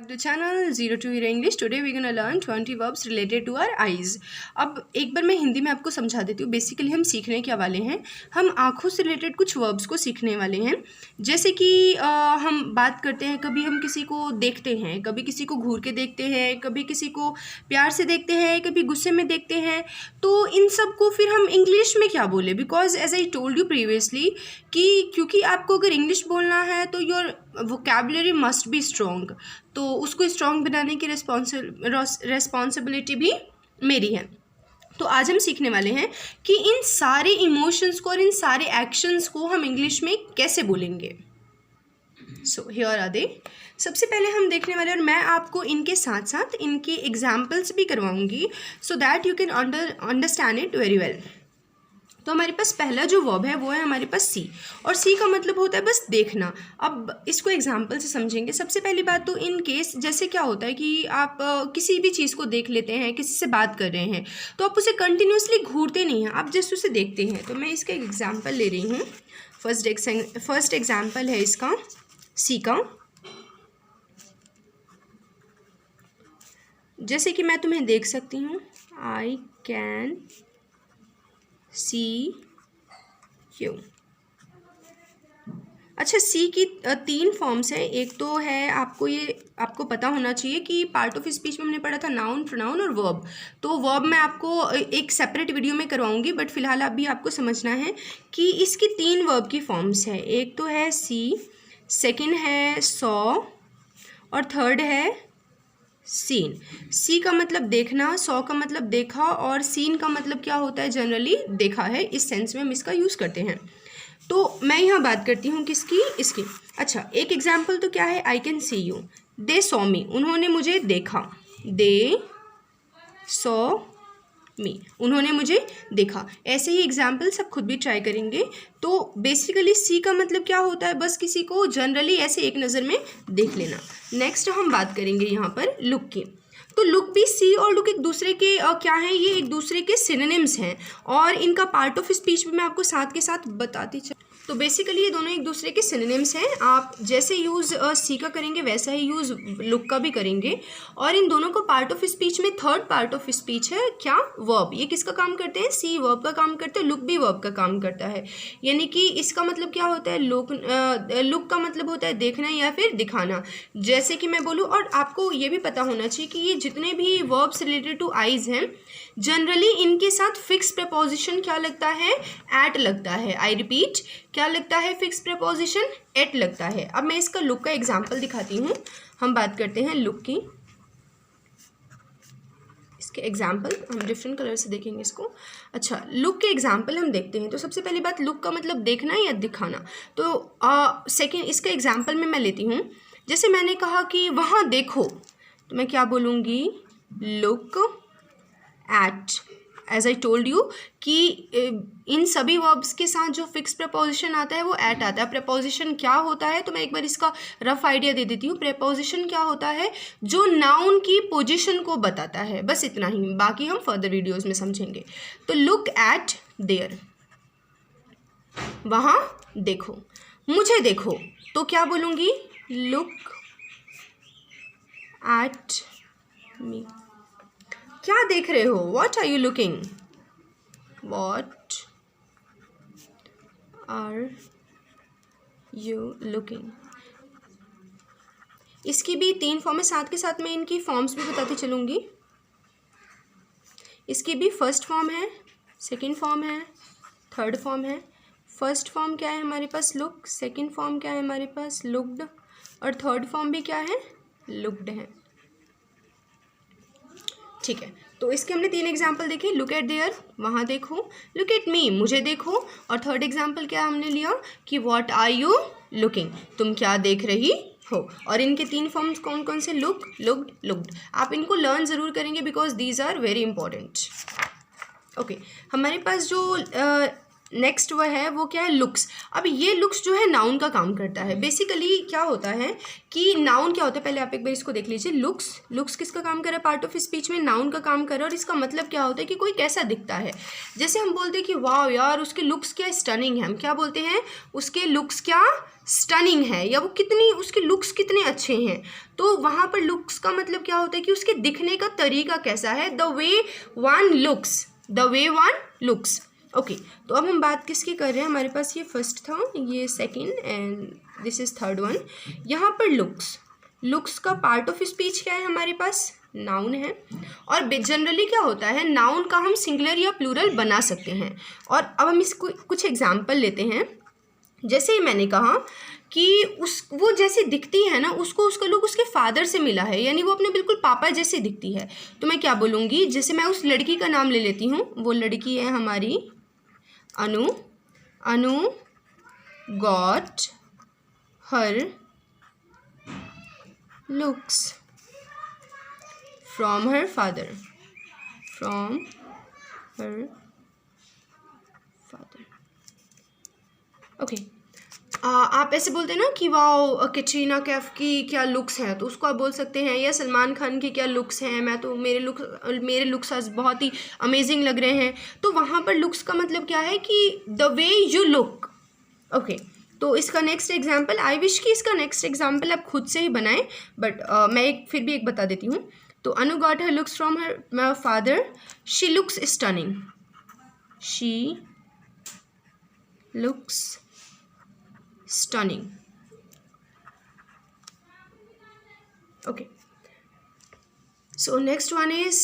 The channel 02 Hero English. Today we're gonna learn 20 verbs related to our eyes. अब एक बार मैं हिंदी में आपको समझा देती हूँ. बेसिकली हम सीखने क्या वाले हैं, हम आँखों से रिलेटेड कुछ वर्ब्स को सीखने वाले हैं. जैसे कि हम बात करते हैं, कभी हम किसी को देखते हैं, कभी किसी को घूर के देखते हैं, कभी किसी को प्यार से देखते हैं, कभी गुस्से में देखते हैं. तो इन सब को फिर हम इंग्लिश में क्या बोले, because as I told you previously कि क्योंकि आपको अगर इंग्लिश बोलना है तो your vocabulary must be strong. तो उसको स्ट्रॉन्ग बनाने की रिस्पॉन्सिबिलिटी भी मेरी है. तो आज हम सीखने वाले हैं कि इन सारे इमोशंस को और इन सारे एक्शंस को हम इंग्लिश में कैसे बोलेंगे. So here are they. सबसे पहले हम देखने वाले, और मैं आपको इनके साथ साथ इनकी एग्जाम्पल्स भी करवाऊंगी so that you can understand it very well. तो हमारे पास पहला जो वर्ब है वो है हमारे पास सी, और सी का मतलब होता है बस देखना. अब इसको एग्जांपल से समझेंगे. सबसे पहली बात तो इन केस जैसे क्या होता है कि आप किसी भी चीज़ को देख लेते हैं, किसी से बात कर रहे हैं, तो आप उसे कंटिन्यूसली घूरते नहीं हैं, आप जस्ट उसे देखते हैं. तो मैं इसका एग्जाम्पल ले रही हूँ. फर्स्ट एग्जाम्पल है इसका सी का. जैसे कि मैं तुम्हें देख सकती हूँ, आई कैन सी यू. अच्छा, सी की 3 फॉर्म्स हैं. एक तो है, आपको पता होना चाहिए कि पार्ट ऑफ स्पीच में हमने पढ़ा था नाउन, प्रोनाउन और वर्ब. तो वर्ब मैं आपको एक सेपरेट वीडियो में करवाऊंगी, बट फिलहाल अभी आपको समझना है कि इसकी 3 वर्ब की फॉर्म्स हैं. एक तो है सी, सेकंड है सॉ, और थर्ड है सीन. सी का मतलब देखना, सॉ का मतलब देखा, और सीन का मतलब क्या होता है, जनरली देखा है. इस सेंस में हम इसका यूज़ करते हैं. तो मैं यहाँ बात करती हूँ किसकी, इसकी. अच्छा, एक एग्जाम्पल तो क्या है, I can see you. They saw me, उन्होंने मुझे देखा. दे सॉ मी, उन्होंने मुझे देखा. ऐसे ही एग्जाम्पल सब खुद भी ट्राई करेंगे. तो बेसिकली सी का मतलब क्या होता है, बस किसी को जनरली ऐसे एक नज़र में देख लेना. नेक्स्ट हम बात करेंगे यहाँ पर लुक की. तो लुक भी, सी और लुक एक दूसरे के क्या हैं, ये एक दूसरे के सिनोनिम्स हैं, और इनका पार्ट ऑफ स्पीच भी मैं आपको साथ के साथ बताती चल. तो बेसिकली ये दोनों एक दूसरे के सिनोनिम्स हैं. आप जैसे यूज़ सी का करेंगे वैसा ही यूज़ लुक का भी करेंगे. और इन दोनों को पार्ट ऑफ स्पीच में थर्ड पार्ट ऑफ स्पीच है क्या, वर्ब. ये किसका काम करते हैं, सी वर्ब का काम करते हैं, लुक भी वर्ब का काम करता है. यानी कि इसका मतलब क्या होता है, लुक का मतलब होता है देखना या फिर दिखाना. जैसे कि मैं बोलूँ, और आपको ये भी पता होना चाहिए कि ये जितने भी वर्ब्स रिलेटेड टू आइज़ हैं, जनरली इनके साथ फिक्स प्रपोजिशन क्या लगता है, एट लगता है. आई रिपीट, क्या लगता है, फिक्स प्रपोजिशन एट लगता है. अब मैं इसका लुक का एग्जांपल दिखाती हूँ. हम बात करते हैं लुक की. इसके एग्जांपल हम डिफरेंट कलर से देखेंगे इसको. अच्छा, लुक के एग्जांपल हम देखते हैं. तो सबसे पहली बात, लुक का मतलब देखना या दिखाना. तो सेकेंड, इसका एग्जांपल में मैं लेती हूँ. जैसे मैंने कहा कि वहाँ देखो, तो मैं क्या बोलूँगी, look at. As I told you कि इन सभी वर्ब्स के साथ जो फिक्स प्रपोजिशन आता है वो एट आता है. प्रपोजिशन क्या होता है, तो मैं एक बार इसका रफ आइडिया दे देती हूँ. प्रपोजिशन क्या होता है, जो नाउन की पोजीशन को बताता है. बस इतना ही, बाकी हम फर्दर वीडियोस में समझेंगे. तो लुक एट देयर, वहाँ देखो. मुझे देखो, तो क्या बोलूँगी, लुक एट मी. क्या देख रहे हो, what are you looking, what are you looking. इसकी भी 3 फॉर्म है. साथ के साथ मैं इनकी फॉर्म्स भी बताती चलूँगी. इसकी भी फर्स्ट फॉर्म है, सेकंड फॉर्म है, थर्ड फॉर्म है. फर्स्ट फॉर्म क्या है हमारे पास, लुक. सेकंड फॉर्म क्या है हमारे पास, लुक्ड. और थर्ड फॉर्म भी क्या है, लुक्ड है. ठीक है. तो इसके हमने 3 एग्जाम्पल देखे. लुक एट देयर, वहाँ देखो. लुक एट मी, मुझे देखो. और थर्ड एग्जाम्पल क्या हमने लिया कि व्हाट आर यू लुकिंग, तुम क्या देख रही हो. और इनके 3 फॉर्म्स कौन कौन से, लुक, लुक्ड, लुक्ड. आप इनको लर्न ज़रूर करेंगे because these are very important. Okay, हमारे पास जो नेक्स्ट वह है वो क्या है, लुक्स. अब ये लुक्स जो है नाउन का काम करता है. बेसिकली क्या होता है कि नाउन क्या होता है, पहले आप एक बार इसको देख लीजिए. लुक्स किसका काम कर रहा है, पार्ट ऑफ स्पीच में नाउन का काम कर रहा है. और इसका मतलब क्या होता है कि कोई कैसा दिखता है. जैसे हम बोलते हैं कि वाह यार, उसके लुक्स क्या स्टनिंग है, हम क्या बोलते हैं, उसके लुक्स क्या स्टनिंग है या वो कितनी, उसके लुक्स कितने अच्छे हैं। तो वहाँ पर लुक्स का मतलब क्या होता है कि उसके दिखने का तरीका कैसा है, the way one looks, the way one looks. Okay, तो अब हम बात किसकी कर रहे हैं, हमारे पास ये फर्स्ट था, ये second and this is third one. यहाँ पर लुक्स, लुक्स का पार्ट ऑफ स्पीच क्या है हमारे पास, नाउन है। और जनरली क्या होता है, नाउन का हम सिंगुलर या प्लूरल बना सकते हैं। और अब हम इसको कुछ एग्जाम्पल लेते हैं। जैसे ही मैंने कहा कि वो जैसे दिखती है ना, उसको उसका लुक उसके फादर से मिला है, यानी वो अपने बिल्कुल पापा जैसे दिखती है। तो मैं क्या बोलूँगी, जैसे मैं उस लड़की का नाम ले लेती हूँ, वो लड़की है हमारी Anu. Anu got her looks from her father, from her father. Okay, आप ऐसे बोलते हैं ना कि वाओ कैटरीना कैफ की क्या लुक्स हैं, तो उसको आप बोल सकते हैं, या सलमान खान के क्या लुक्स हैं, मैं तो मेरे लुक्स आज बहुत ही अमेजिंग लग रहे हैं। तो वहाँ पर लुक्स का मतलब क्या है कि the way you look. Okay, तो इसका नेक्स्ट एग्जाम्पल, आई विश कि इसका नेक्स्ट एग्जाम्पल आप खुद से ही बनाएं, बट मैं फिर भी एक बता देती हूँ। तो Anu got her looks from her father, she looks stunning, she looks stunning. Okay, so next one is,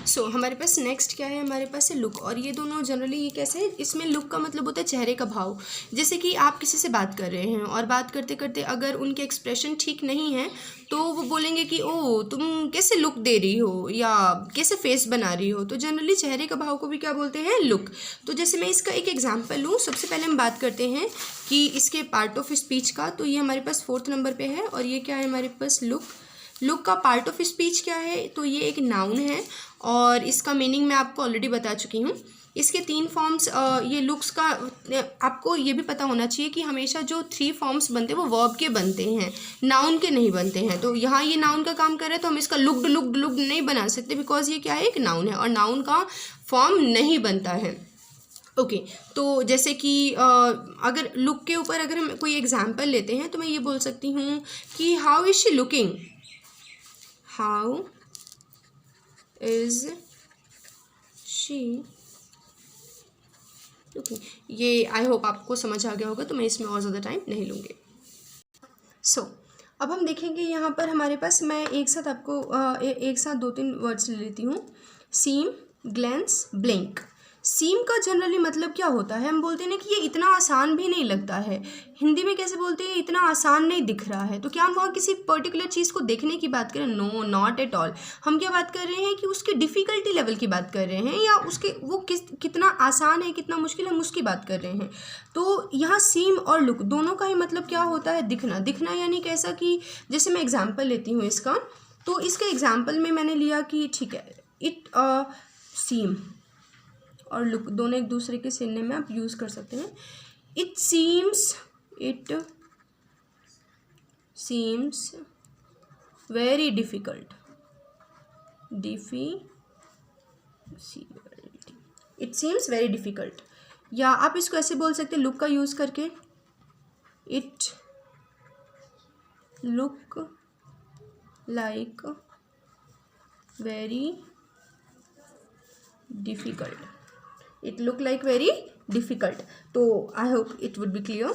so हमारे पास नेक्स्ट क्या है, हमारे पास है लुक। और ये दोनों जनरली ये कैसे है, इसमें लुक का मतलब होता है चेहरे का भाव। जैसे कि आप किसी से बात कर रहे हैं और बात करते करते अगर उनके एक्सप्रेशन ठीक नहीं है तो वो बोलेंगे कि ओ तुम कैसे लुक दे रही हो या कैसे फेस बना रही हो। तो जनरली चेहरे का भाव को भी क्या बोलते हैं, लुक। तो जैसे मैं इसका एक एग्जाम्पल लूँ, सबसे पहले हम बात करते हैं कि इसके पार्ट ऑफ स्पीच का। तो ये हमारे पास 4th नंबर पे है और ये क्या है हमारे पास, लुक। लुक का पार्ट ऑफ स्पीच क्या है, तो ये एक नाउन है और इसका मीनिंग मैं आपको ऑलरेडी बता चुकी हूँ। इसके 3 फॉर्म्स, ये लुक्स का आपको ये भी पता होना चाहिए कि हमेशा जो 3 फॉर्म्स बनते हैं वो वर्ब के बनते हैं, नाउन के नहीं बनते हैं। तो यहाँ ये नाउन का काम कर रहा है तो हम इसका लुक्ड लुक्ड लुक्ड नहीं बना सकते, बिकॉज ये क्या है, एक नाउन है और नाउन का फॉर्म नहीं बनता है। ओके, तो जैसे कि अगर लुक के ऊपर अगर हम कोई एग्जाम्पल लेते हैं तो मैं ये बोल सकती हूँ कि how is she looking, how is she looking। ये आई होप आपको समझ आ गया होगा, तो मैं इसमें और ज़्यादा टाइम नहीं लूँगी। सो अब हम देखेंगे यहाँ पर हमारे पास, मैं एक साथ आपको एक साथ 2-3 वर्ड्स ले लेती हूँ। सीम, ग्लैंस, ब्लिंक। सीम का जनरली मतलब क्या होता है, हम बोलते हैं ना कि ये इतना आसान भी नहीं लगता है। हिंदी में कैसे बोलते हैं, इतना आसान नहीं दिख रहा है। तो क्या हम वहाँ किसी पर्टिकुलर चीज़ को देखने की बात करें, नो नॉट एट ऑल। हम क्या बात कर रहे हैं कि उसके डिफ़िकल्टी लेवल की बात कर रहे हैं, या उसके वो कितना आसान है कितना मुश्किल है, हम उसकी बात कर रहे हैं। तो यहाँ सीम और लुक दोनों का ही मतलब क्या होता है, दिखना। दिखना यानी कैसा कि जैसे मैं एग्जाम्पल लेती हूँ इसका, तो इसके एग्जाम्पल में मैंने लिया कि ठीक है, इट सीम और लुक दोनों एक दूसरे के सिनोनिम में आप यूज़ कर सकते हैं। It seems very difficult, it seems very difficult. या आप इसको ऐसे बोल सकते हैं लुक का यूज़ करके, it look like very difficult, it look like very difficult. तो I hope it would be clear.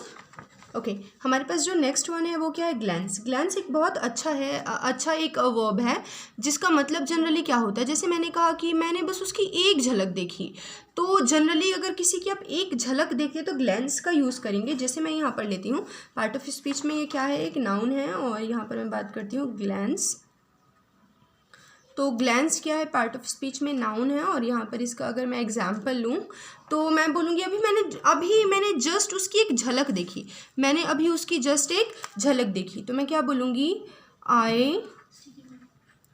Okay, हमारे पास जो नेक्स्ट वन है वो क्या है, ग्लैंस। ग्लैंस एक बहुत अच्छा है, अच्छा एक वर्ब है जिसका मतलब जनरली क्या होता है, जैसे मैंने कहा कि मैंने बस उसकी एक झलक देखी। तो जनरली अगर किसी की आप एक झलक देखते तो ग्लैंस का यूज़ करेंगे। जैसे मैं यहाँ पर लेती हूँ पार्ट ऑफ स्पीच में, ये क्या है, एक नाउन है और यहाँ पर मैं बात करती हूँ ग्लैंस। तो ग्लैंस क्या है, पार्ट ऑफ स्पीच में नाउन है और यहाँ पर इसका अगर मैं एग्जाम्पल लूँ तो मैं बोलूँगी अभी मैंने जस्ट उसकी एक झलक देखी, मैंने अभी उसकी जस्ट एक झलक देखी। तो मैं क्या बोलूँगी, I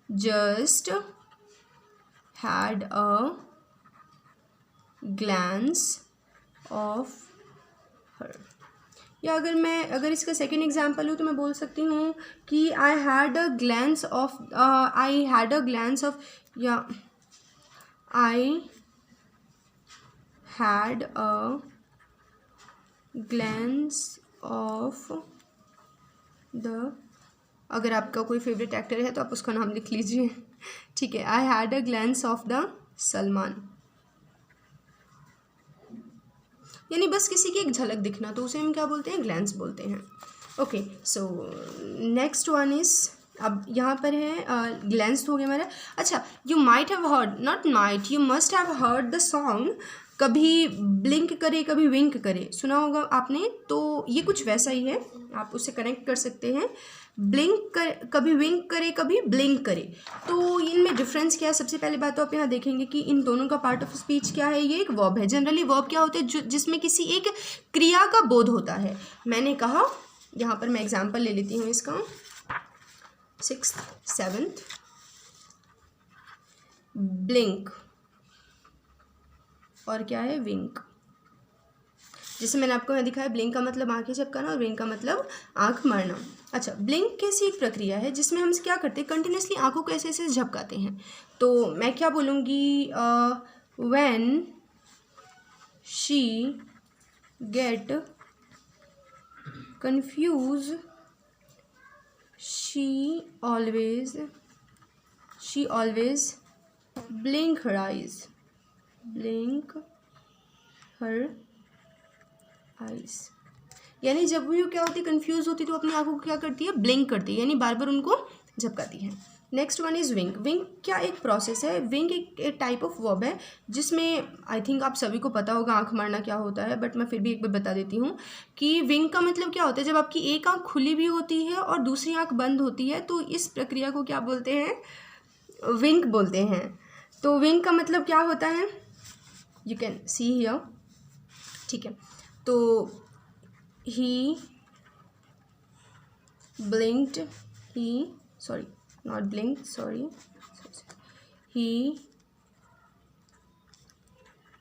just had a glance of her. या अगर इसका सेकेंड एग्जाम्पल हो तो मैं बोल सकती हूँ कि I had a glance of, या I had a glance of the, अगर आपका कोई फेवरेट एक्टर है तो आप उसका नाम लिख लीजिए, ठीक है। I had a glance of the Salman, यानी बस किसी की एक झलक दिखना, तो उसे हम क्या बोलते हैं, ग्लैंस बोलते हैं। Okay, so next one is, अब यहाँ पर है ग्लैंस हो गया हमारा। अच्छा, you might have heard, not might, you must have heard the song कभी ब्लिंक करे कभी विंक करे, सुना होगा आपने। तो ये कुछ वैसा ही है, आप उससे कनेक्ट कर सकते हैं। ब्लिंक कर, कभी विंक करे कभी ब्लिंक करे, तो इनमें डिफरेंस क्या है। सबसे पहले बात तो आप यहाँ देखेंगे कि इन दोनों का पार्ट ऑफ स्पीच क्या है, ये एक वर्ब है। जनरली वर्ब क्या होते हैं, जिसमें किसी एक क्रिया का बोध होता है। मैंने कहा, यहाँ पर मैं एग्जाम्पल ले लेती हूँ इसका, 6th 7th, ब्लिंक और क्या है, विंक। जैसे मैंने आपको यहाँ दिखाया, ब्लिंक का मतलब आंखें झपकाना और विंक का मतलब आंख मारना। अच्छा, ब्लिंक कैसी एक प्रक्रिया है जिसमें हम क्या करते हैं, कंटिन्यूसली आंखों को ऐसे ऐसे झपकाते हैं। तो मैं क्या बोलूँगी, when she get confuse she always blink her eyes, blink her eyes, यानी जब भी वो क्या होती है, कंफ्यूज होती है, तो अपनी आंखों को क्या करती है, ब्लिंक करती है, यानी बार बार उनको झपकाती है। नेक्स्ट वन इज़ विंक। विंक क्या एक प्रोसेस है, विंक एक टाइप ऑफ वर्ब है जिसमें आई थिंक आप सभी को पता होगा आंख मारना क्या होता है, बट मैं फिर भी एक बार बता देती हूँ कि विंक का मतलब क्या होता है, जब आपकी एक आंख खुली भी होती है और दूसरी आंख बंद होती है, तो इस प्रक्रिया को क्या बोलते हैं, विंक बोलते हैं। तो विंक का मतलब क्या होता है, यू कैन सी हियर, ठीक है। तो ही blinked, he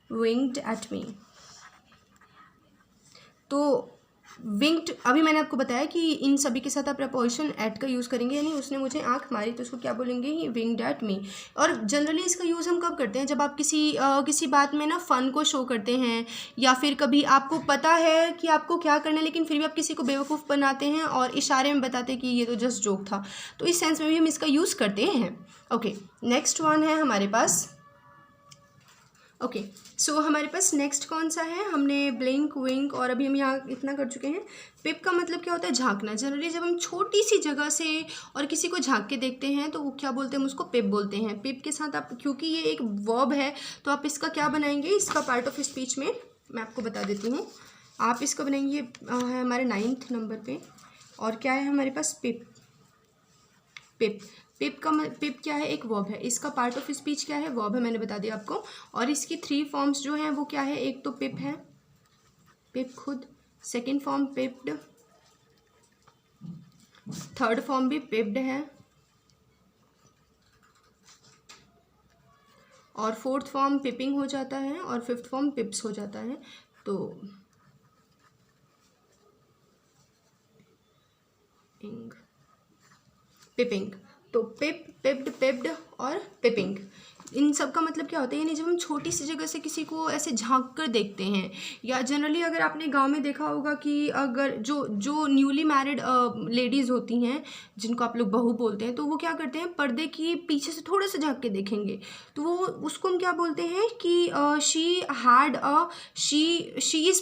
winked at me। तो विंक्ड, अभी मैंने आपको बताया कि इन सभी के साथ आप प्रपोजिशन एट का यूज़ करेंगे, यानी उसने मुझे आंख मारी तो उसको क्या बोलेंगे, ही विंक्ड एट मी। और जनरली इसका यूज़ हम कब करते हैं, जब आप किसी बात में ना फ़न को शो करते हैं, या फिर कभी आपको पता है कि आपको क्या करना है लेकिन फिर भी आप किसी को बेवकूफ़ बनाते हैं और इशारे में बताते हैं कि ये तो जस्ट जोक था, तो इस सेंस में भी हम इसका यूज़ करते हैं। ओके, नेक्स्ट वन है हमारे पास। ओके, सो हमारे पास नेक्स्ट कौन सा है, हमने ब्लिंक, विंक और अभी हम यहाँ इतना कर चुके हैं। पिप का मतलब क्या होता है, झांकना। जनरली जब हम छोटी सी जगह से और किसी को झांक के देखते हैं तो वो क्या बोलते हैं, हम उसको पिप बोलते हैं। पिप के साथ आप, क्योंकि ये एक वर्ब है तो आप इसका क्या बनाएंगे, इसका पार्ट ऑफ स्पीच में मैं आपको बता देती हूँ। आप इसका बनाएंगे, है हमारे 9th नंबर पे, और क्या है हमारे पास, पिप। पिप क्या है, एक वर्ब है। इसका पार्ट ऑफ स्पीच क्या है, वर्ब है, मैंने बता दिया आपको। और इसकी 3 फॉर्म्स जो हैं वो क्या है, एक तो पिप है, पिप खुद, सेकंड फॉर्म पिप्ड, थर्ड फॉर्म भी पिप्ड है, और फोर्थ फॉर्म पिपिंग हो जाता है, और फिफ्थ फॉर्म पिप्स हो जाता है। तो पिपिंग, तो पिप, पिप्ड, पिप्ड और पिपिंग, इन सब का मतलब क्या होता है, यानी जब हम छोटी सी जगह से किसी को ऐसे झांक कर देखते हैं, या जनरली अगर आपने गांव में देखा होगा कि अगर जो न्यूली मैरिड लेडीज़ होती हैं, जिनको आप लोग बहू बोलते हैं, तो वो क्या करते हैं, पर्दे की पीछे से थोड़े से झांक के देखेंगे, तो वो उसको हम क्या बोलते हैं कि शी इज़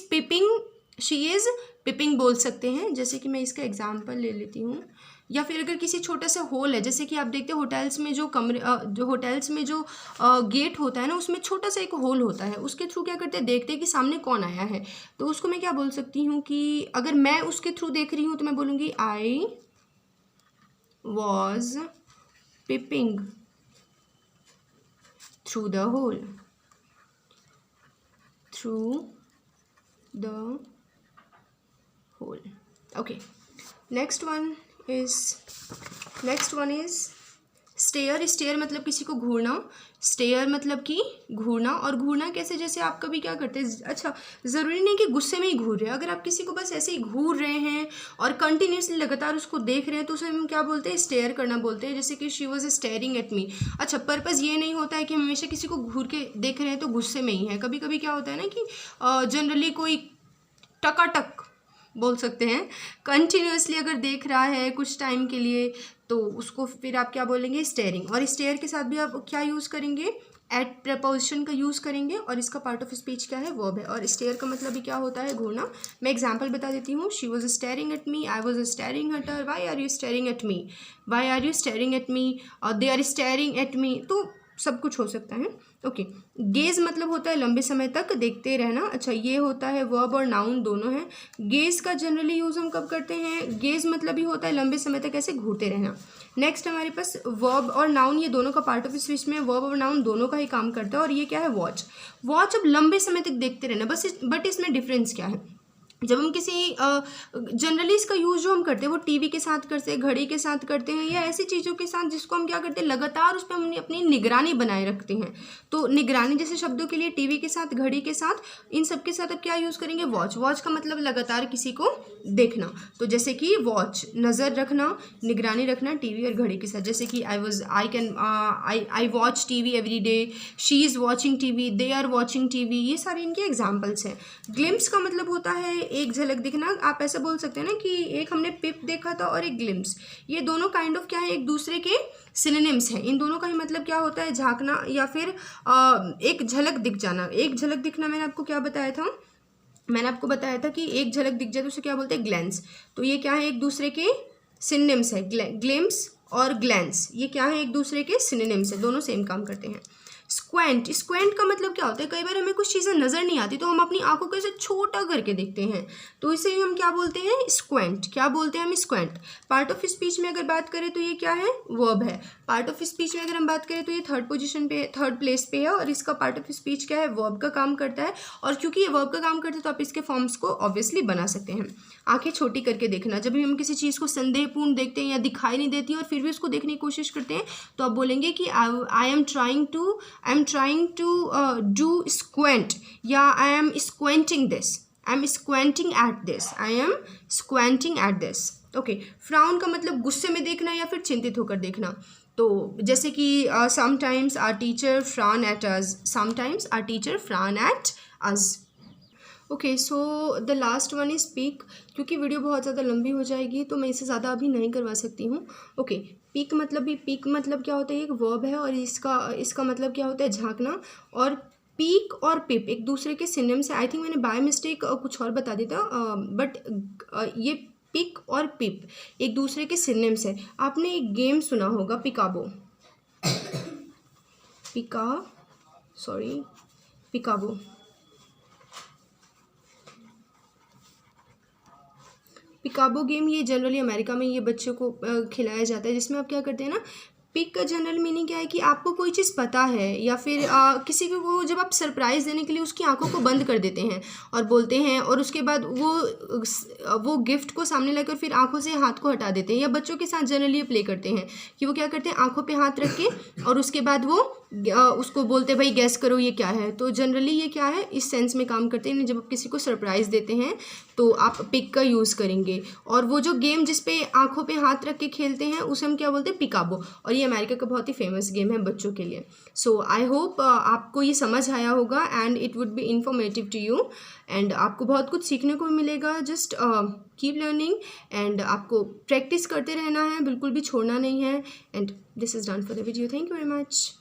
पिपिंग बोल सकते हैं। जैसे कि मैं इसका एग्जाम्पल ले लेती हूँ, या फिर अगर किसी छोटा सा होल है, जैसे कि आप देखते हैं होटल्स में जो गेट होता है ना, उसमें छोटा सा एक होल होता है, उसके थ्रू क्या करते हैं, देखते हैं कि सामने कौन आया है, तो उसको मैं क्या बोल सकती हूँ कि अगर मैं उसके थ्रू देख रही हूँ तो मैं बोलूँगी I was peeping through the hole, okay. Next one is stare. Stare मतलब किसी को घूरना, स्टेयर मतलब कि घूरना। और घूरना कैसे, जैसे आप कभी क्या करते हैं, अच्छा ज़रूरी नहीं कि गुस्से में ही घूर रहे हैं, अगर आप किसी को बस ऐसे ही घूर रहे हैं और कंटिन्यूसली लगातार उसको देख रहे हैं तो उसे हम क्या बोलते हैं, स्टेयर करना बोलते हैं। जैसे कि शी वॉज स्टेयरिंग एट मी। अच्छा, पर्पज़ ये नहीं होता है कि हम हमेशा किसी को घूर के देख रहे हैं तो गुस्से में ही है। कभी कभी क्या होता है ना कि जनरली कोई टकाटक बोल सकते हैं। कंटिन्यूसली अगर देख रहा है कुछ टाइम के लिए तो उसको फिर आप क्या बोलेंगे, स्टेयरिंग। और स्टेयर के साथ भी आप क्या यूज़ करेंगे, एट प्रपोजिशन का यूज़ करेंगे। और इसका पार्ट ऑफ स्पीच क्या है, वर्ब है। और स्टेयर का मतलब भी क्या होता है, घूरना। मैं एग्जांपल बता देती हूँ। She was staring at me, I was staring at her, why are you staring at me, why are you staring at me, और they are staring at me. तो सब कुछ हो सकता है। ओके, गेज मतलब होता है लंबे समय तक देखते रहना। अच्छा, ये होता है वर्ब और नाउन दोनों हैं। गेज का जनरली यूज़ हम कब करते हैं, गेज मतलब ही होता है लंबे समय तक ऐसे घूरते रहना। नेक्स्ट हमारे पास वर्ब और नाउन, ये दोनों का पार्ट ऑफ स्पीच में वर्ब और नाउन दोनों का ही काम करता है। और ये क्या है, वॉच। वॉच अब लंबे समय तक देखते रहना, बट इसमें डिफरेंस क्या है, जब हम किसी जनरली इसका यूज़ जो हम करते हैं वो टीवी के साथ करते हैं, घड़ी के साथ करते हैं, या ऐसी चीज़ों के साथ जिसको हम क्या करते हैं, लगातार उस पर हम अपनी निगरानी बनाए रखते हैं। तो निगरानी जैसे शब्दों के लिए टीवी के साथ, घड़ी के साथ, इन सब के साथ अब क्या यूज़ करेंगे, वॉच। वॉच का मतलब लगातार किसी को देखना। तो जैसे कि वॉच, नज़र रखना, निगरानी रखना टीवी और घड़ी के साथ। जैसे कि I watch TV every day, she is watching TV, they are watching TV, ये सारे इनके एग्जाम्पल्स हैं। ग्लिम्स का मतलब होता है एक झलक दिखना। आप ऐसा बोल सकते हैं ना कि एक हमने पिप देखा था और एक ग्लिम्स, ये दोनों काइंड ऑफ क्या है, एक दूसरे के सिनोनिम्स हैं। इन दोनों का ही मतलब क्या होता है, झांकना या फिर एक झलक दिख जाना। एक झलक दिखना मैंने आपको क्या बताया था, मैंने आपको बताया था कि एक झलक दिख जाए तो उसे क्या बोलते हैं, ग्लैंस। तो ये क्या है, एक दूसरे के सिनोनिम्स है। ग्लिम्स और ग्लैंस ये क्या है, एक दूसरे के सिनोनिम्स है, दोनों सेम काम करते हैं। स्क्वेंट, स्क्वेंट का मतलब क्या होता है, कई बार हमें कुछ चीज़ें नज़र नहीं आती तो हम अपनी आंखों को ऐसे छोटा करके देखते हैं, तो इसे हम क्या बोलते हैं, स्क्वेंट। क्या बोलते हैं हम, स्क्वेंट। पार्ट ऑफ स्पीच में अगर बात करें तो ये क्या है, वर्ब है। पार्ट ऑफ स्पीच में अगर हम बात करें तो ये थर्ड पोजीशन पे, थर्ड प्लेस पे है। और इसका पार्ट ऑफ स्पीच क्या है, वर्ब का काम करता है। और क्योंकि ये वर्ब का काम करता है तो आप इसके फॉर्म्स को ऑब्वियसली बना सकते हैं। आंखें छोटी करके देखना, जब भी हम किसी चीज़ को संदेहपूर्ण देखते हैं या दिखाई नहीं देती और फिर भी उसको देखने की कोशिश करते हैं तो आप बोलेंगे कि I am trying to do squint, या I am squinting this, I am squinting at this, I am squinting at this. Okay, frown का मतलब गुस्से में देखना या फिर चिंतित होकर देखना। तो जैसे कि sometimes our teacher frown at us, sometimes our teacher frown at us. Okay, so the last one is speak. क्योंकि वीडियो बहुत ज़्यादा लंबी हो जाएगी तो मैं इसे ज़्यादा अभी नहीं करवा सकती हूँ। ओके, पीक मतलब क्या होता है, एक वर्ब है और इसका मतलब क्या होता है, झांकना। और पीक और पिप एक दूसरे के सिनोनिम्स है। आई थिंक मैंने बाय मिस्टेक कुछ और बता दिया था, बट ये पिक और पिप एक दूसरे के सिनोनिम्स है। आपने एक गेम सुना होगा, पिकाबो, पिकाबो। पिकाबो गेम ये जनरली अमेरिका में ये बच्चों को खिलाया जाता है, जिसमें आप क्या करते हैं ना, पिक का जनरल मीनिंग क्या है कि आपको कोई चीज़ पता है या फिर किसी को जब आप सरप्राइज़ देने के लिए उसकी आंखों को बंद कर देते हैं और बोलते हैं, और उसके बाद वो गिफ्ट को सामने लाकर फिर आंखों से हाथ को हटा देते हैं। या बच्चों के साथ जनरली ये प्ले करते हैं कि वो क्या करते हैं, आंखों पे हाथ रख के और उसके बाद वो उसको बोलते हैं भाई गैस करो ये क्या है। तो जनरली ये क्या है, इस सेंस में काम करते हैं। जब आप किसी को सरप्राइज़ देते हैं तो आप पिक का यूज़ करेंगे। और वो जो गेम जिसपे आंखों पे हाथ रख के खेलते हैं उसे हम क्या बोलते हैं, पिकाबो। और ये अमेरिका का बहुत ही फेमस गेम है बच्चों के लिए। सो आई होप आपको ये समझ आया होगा and it would be informative to you, and आपको बहुत कुछ सीखने को मिलेगा। जस्ट कीप लर्निंग एंड आपको प्रैक्टिस करते रहना है, बिल्कुल भी छोड़ना नहीं है। And this is done for the video. Thank you very much.